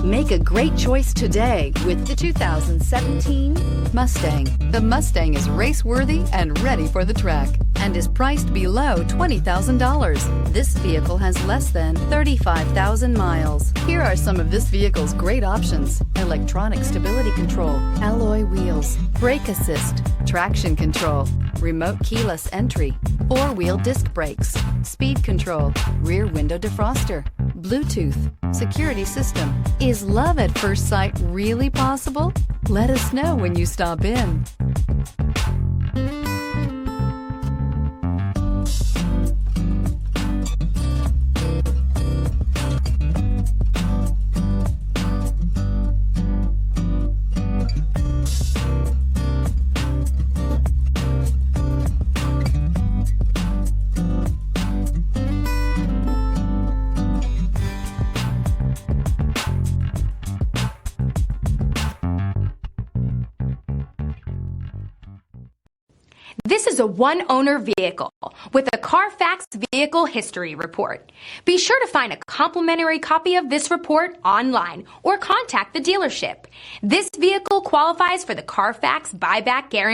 Make a great choice today with the 2017 Mustang. The Mustang is race-worthy and ready for the track and is priced below $20,000. This vehicle has less than 35,000 miles. Here are some of this vehicle's great options: electronic stability control, alloy wheels, brake assist, traction control, remote keyless entry, four-wheel disc brakes, speed control, rear window defroster, Bluetooth, security system. Is love at first sight really possible? Let us know when you stop in. This is a one-owner vehicle with a CARFAX Vehicle History Report. Be sure to find a complimentary copy of this report online or contact the dealership. This vehicle qualifies for the CARFAX Buyback Guarantee.